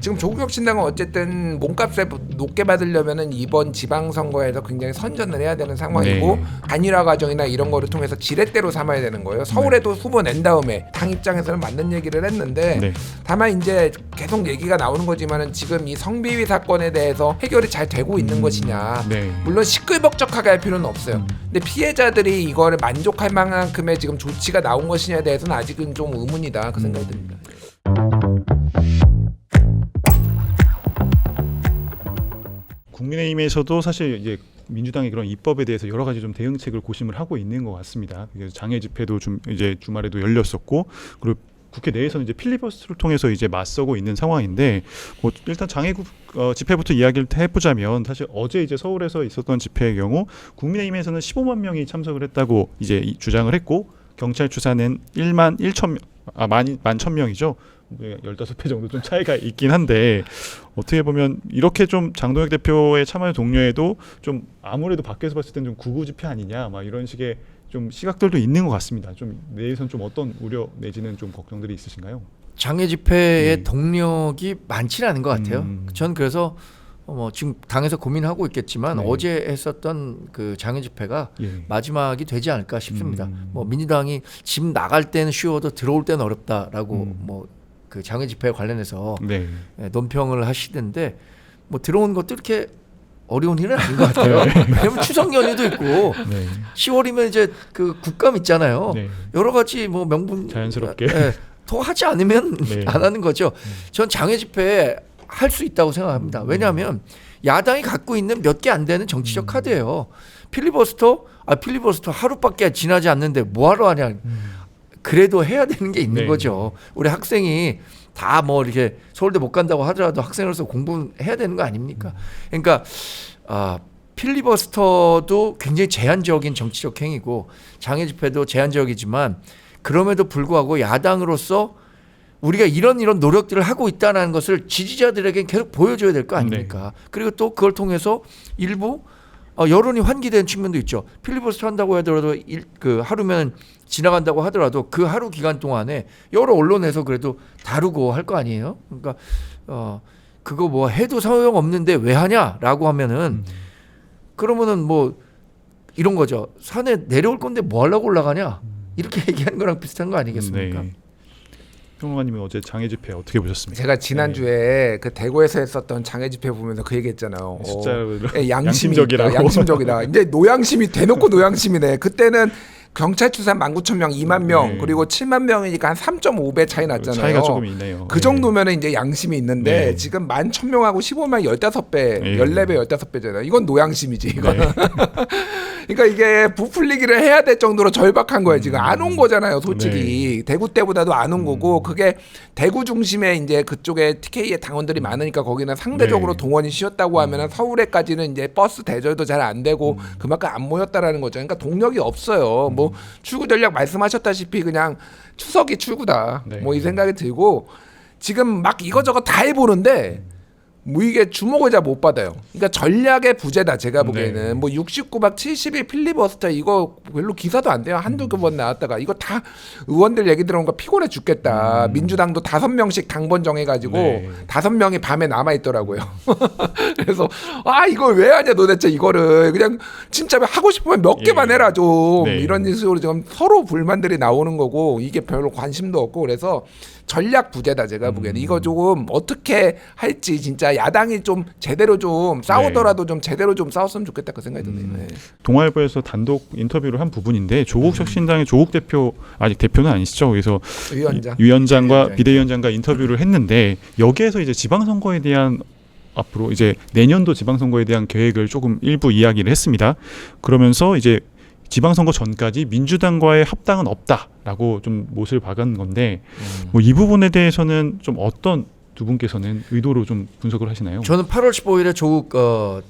지금 조국혁신당은 어쨌든 몸값을 높게 받으려면은 이번 지방선거에서 굉장히 선전을 해야 되는 상황이고 네. 단일화 과정이나 이런 거를 통해서 지렛대로 삼아야 되는 거예요. 서울에도 후보 낸 다음에 당 입장에서는 맞는 얘기를 했는데 네. 다만 이제 계속 얘기가 나오는 거지만은 지금 이 성비위 사건에 대해서 해결이 잘 되고 있는 것이냐. 네. 물론 시끌벅적하게 할 필요는 없어요. 근데 피해자들이 이거를 만족할 만큼의 지금 조치가 나온 것이냐에 대해서는 아직은 좀 의문이다 그 생각이 듭니다. 국민의힘에서도 사실 이제 민주당의 그런 입법에 대해서 여러 가지 좀 대응책을 고심을 하고 있는 것 같습니다. 그래서 장애 집회도 좀 이제 주말에도 열렸었고, 그리고 국회 내에서는 이제 필리버스터를 통해서 이제 맞서고 있는 상황인데, 뭐 일단 장애 집회부터 이야기를 해보자면, 사실 어제 이제 서울에서 있었던 집회의 경우 국민의힘에서는 15만 명이 참석을 했다고 이제 주장을 했고, 경찰 추산은 1만 1,000명이죠. 15배 정도 좀 차이가 있긴 한데, 어떻게 보면 이렇게 좀 장동혁 대표의 참여 동료에도 좀 아무래도 밖에서 봤을 때는 좀 구구 집회 아니냐, 막 이런 식의 좀 시각들도 있는 것 같습니다. 좀 내에선 좀 어떤 우려 내지는 좀 걱정들이 있으신가요? 장애 집회의 동력이 많지는 않은 것 같아요. 전 그래서 지금 당에서 고민하고 있겠지만 네. 어제 했었던 그 장애 집회가 예. 마지막이 되지 않을까 싶습니다. 뭐 민주당이 집 나갈 때는 쉬워도 들어올 때는 어렵다라고 뭐 그 장애 집회 관련해서 네. 논평을 하시던데, 뭐 들어온 것도 이렇게 어려운 일은 아닌 것 같아요. 왜냐면 추석 연휴도 있고 네. 10월이면 이제 그 국감 있잖아요. 네. 여러 가지 뭐 명분 자연스럽게. 더 하지 않으면 네. 안 하는 거죠. 전 장애 집회 할 수 있다고 생각합니다. 왜냐하면 야당이 갖고 있는 몇 개 안 되는 정치적 카드예요. 필리버스터 하루밖에 지나지 않는데 뭐하러 하냐. 그래도 해야 되는 게 있는 네. 거죠. 우리 학생이 다 뭐 이렇게 서울대 못 간다고 하더라도 학생으로서 공부해야 되는 거 아닙니까? 그러니까 필리버스터도 굉장히 제한적인 정치적 행위고 장애 집회도 제한적이지만, 그럼에도 불구하고 야당으로서 우리가 이런 노력들을 하고 있다는 것을 지지자들에게 계속 보여줘야 될 거 아닙니까? 그리고 또 그걸 통해서 일부 여론이 환기된 측면도 있죠. 필리버스터 한다고 하더라도 그 하루면 지나간다고 하더라도 그 하루 기간 동안에 여러 언론에서 그래도 다루고 할 거 아니에요. 그러니까 그거 뭐 해도 소용 없는데 왜 하냐라고 하면은 그러면은 뭐 이런 거죠. 산에 내려올 건데 뭐 하려고 올라가냐, 이렇게 얘기하는 거랑 비슷한 거 아니겠습니까? 네. 평론가님은 어제 장애 집회 어떻게 보셨습니까? 제가 지난주에 그 대구에서 했었던 장애 집회 보면서 그 얘기했잖아요. 숫자로 양심적이라고. 양심적이다. 이제 노양심이 대놓고 노양심이네. 그때는 경찰 추산 19,000명, 2만 명, 네. 그리고 7만 명이니까 한 3.5배 차이 났잖아요. 차이가 조금 있네요. 그 정도면 이제 양심이 있는데 네. 지금 11,000명하고 15만 15배, 네. 14배, 15배잖아요. 이건 노양심이지. 이건. 네. 그러니까 이게 부풀리기를 해야 될 정도로 절박한 거예요. 지금 안 온 거잖아요, 솔직히. 대구 때보다도 안 온 거고, 그게 대구 중심에 이제 그쪽에 TK의 당원들이 많으니까 거기는 상대적으로 네. 동원이 쉬었다고 하면은 서울에까지는 이제 버스 대절도 잘 안 되고 그만큼 안 모였다라는 거죠. 그러니까 동력이 없어요. 뭐 출구 전략 말씀하셨다시피 그냥 추석이 출구다. 네. 뭐 이 생각이 들고 지금 막 이거저거 다 해보는데 뭐 이게 주목을 잘 못 받아요. 그러니까 전략의 부재다 제가 보기에는. 네. 뭐 69박 70일 필리버스터 이거 별로 기사도 안 돼요. 한두 번 나왔다가 이거 다 의원들 얘기 들어온 거 피곤해 죽겠다. 민주당도 5명씩 당번 정해가지고 네. 5명이 밤에 남아 있더라고요. 그래서 이걸 왜 하냐 도대체 이거를 그냥 진짜 하고 싶으면 몇 개만 해라 좀. 네. 이런 식으로 지금 서로 불만들이 나오는 거고 이게 별로 관심도 없고 그래서 전략 부재다 제가 보기에는. 이거 조금 어떻게 할지 진짜 야당이 좀 제대로 좀 싸우더라도 좀 제대로 좀 싸웠으면 좋겠다 그 생각이 드네요. 네. 동아일보에서 단독 인터뷰를 한 부분인데, 조국 혁신당의 조국 대표, 아직 대표는 아니시죠? 그래서 위원장과 비대위원장과 인터뷰를 했는데, 여기에서 이제 지방선거에 대한 앞으로 이제 내년도 지방선거에 대한 계획을 조금 일부 이야기를 했습니다. 그러면서 이제 지방선거 전까지 민주당과의 합당은 없다라고 좀 못을 박은 건데, 뭐 이 부분에 대해서는 좀 어떤 두 분께서는 의도로 좀 분석을 하시나요? 저는 8월 15일에 조국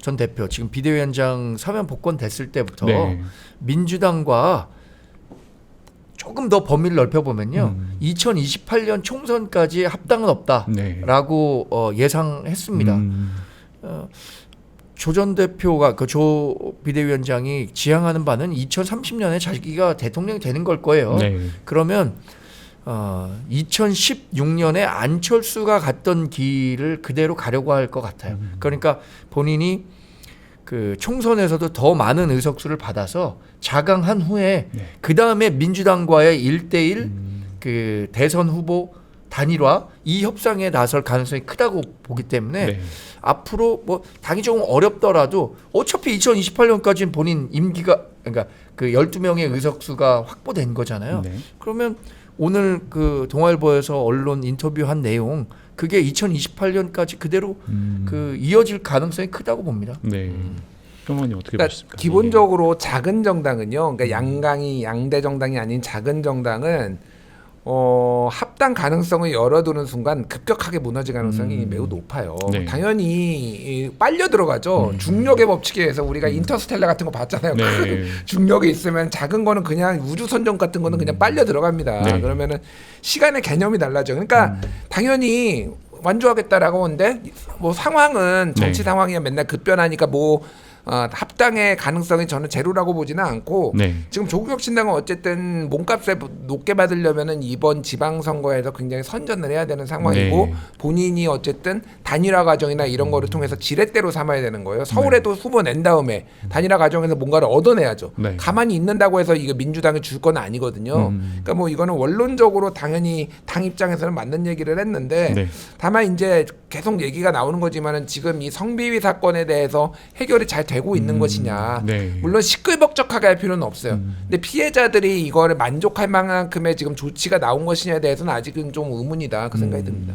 전 대표 지금 비대위원장 사면 복권 됐을 때부터 네. 민주당과 조금 더 범위를 넓혀보면요, 2028년 총선까지 합당은 없다라고 예상했습니다. 조 전 대표가 조 비대위원장이 지향하는 바는 2030년에 자기가 대통령이 되는 걸 거예요. 네. 그러면 2016년에 안철수가 갔던 길을 그대로 가려고 할 것 같아요. 그러니까 본인이 그 총선에서도 더 많은 의석수를 받아서 자강한 후에 네. 그 다음에 민주당과의 1대1 그 대선 후보 단일화 이 협상에 나설 가능성이 크다고 보기 때문에 네. 앞으로 뭐 당이 조금 어렵더라도 어차피 2028년까지는 본인 임기가 그러니까 그 12명의 의석수가 확보된 거잖아요. 네. 그러면 오늘 그 동아일보에서 언론 인터뷰한 내용 그게 2028년까지 그대로 그 이어질 가능성이 크다고 봅니다. 네. 평론가님 어떻게 그러니까 보십니까? 기본적으로 작은 정당은요. 그러니까 양강이 양대 정당이 아닌 작은 정당은 합당 가능성을 열어두는 순간 급격하게 무너질 가능성이 매우 높아요. 네. 당연히 빨려 들어가죠. 중력의 법칙에 의해서 우리가 인터스텔라 같은 거 봤잖아요. 네. 큰 중력이 있으면 작은 거는 그냥 우주선정 같은 거는 그냥 빨려 들어갑니다. 네. 그러면은 시간의 개념이 달라져. 그러니까 당연히 완주하겠다라고 하는데 뭐 상황은 정치 네. 상황이 맨날 급변하니까 뭐 합당의 가능성이 저는 제로라고 보지는 않고 네. 지금 조국혁신당은 어쨌든 몸값을 높게 받으려면은 이번 지방선거에서 굉장히 선전을 해야 되는 상황이고 네. 본인이 어쨌든 단일화 과정이나 이런 거를 통해서 지렛대로 삼아야 되는 거예요. 서울에도 후보 낸 다음에 단일화 과정에서 뭔가를 얻어내야죠. 네. 가만히 있는다고 해서 이게 민주당이 줄 건 아니거든요. 그러니까 뭐 이거는 원론적으로 당연히 당 입장에서는 맞는 얘기를 했는데 네. 다만 이제 계속 얘기가 나오는 거지만은 지금 이 성비위 사건에 대해서 해결이 잘 되고 있는 것이냐. 네. 물론 시끌벅적하게 할 필요는 없어요. 근데 피해자들이 이거를 만족할 만큼의 지금 조치가 나온 것이냐에 대해서는 아직은 좀 의문이다. 그 생각이 듭니다.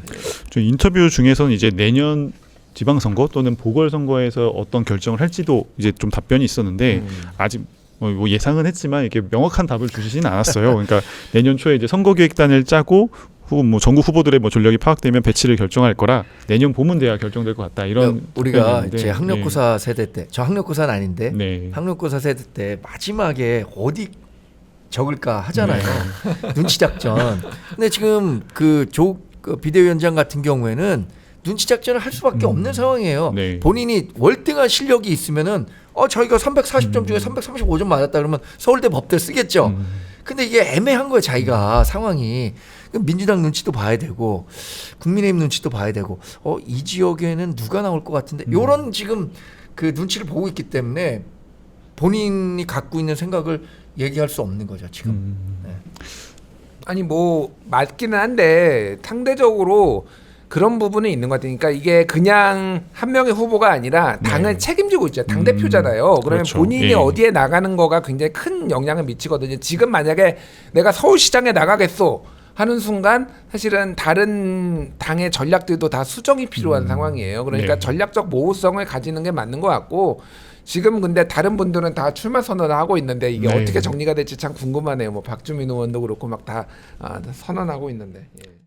저 인터뷰 중에서는 이제 내년 지방선거 또는 보궐선거에서 어떤 결정을 할지도 이제 좀 답변이 있었는데 아직 뭐 예상은 했지만 이렇게 명확한 답을 주시지는 않았어요. 그러니까 내년 초에 이제 선거기획단을 짜고 뭐 전국 후보들의 뭐 전력이 파악되면 배치를 결정할 거라 내년 봄은 돼야 결정될 것 같다. 이런 우리가 답변이었는데, 제 학력고사 세대 때 저 학력고사는 아닌데 네. 학력고사 세대 때 마지막에 어디 적을까 하잖아요. 눈치 작전. 근데 지금 그 비대위원장 같은 경우에는 눈치 작전을 할 수밖에 없는 상황이에요. 네. 본인이 월등한 실력이 있으면은 저희가 340점 중에 335점 맞았다 그러면 서울대 법대 쓰겠죠. 근데 이게 애매한 거예요, 자기가 상황이. 민주당 눈치도 봐야 되고 국민의힘 눈치도 봐야 되고 이 지역에는 누가 나올 것 같은데 이런 지금 그 눈치를 보고 있기 때문에 본인이 갖고 있는 생각을 얘기할 수 없는 거죠 지금. 네. 아니 뭐 맞기는 한데 상대적으로 그런 부분은 있는 것 같으니까 이게 그냥 한 명의 후보가 아니라 당을 네. 책임지고 있죠. 당 대표잖아요. 그러면 그렇죠. 본인이 예. 어디에 나가는 거가 굉장히 큰 영향을 미치거든요. 지금 만약에 내가 서울시장에 나가겠어 하는 순간 사실은 다른 당의 전략들도 다 수정이 필요한 상황이에요. 그러니까 네. 전략적 모호성을 가지는 게 맞는 것 같고 지금 근데 다른 분들은 다 출마 선언을 하고 있는데 이게 네. 어떻게 정리가 될지 참 궁금하네요. 뭐 박주민 의원도 그렇고 막 다 선언하고 있는데. 예.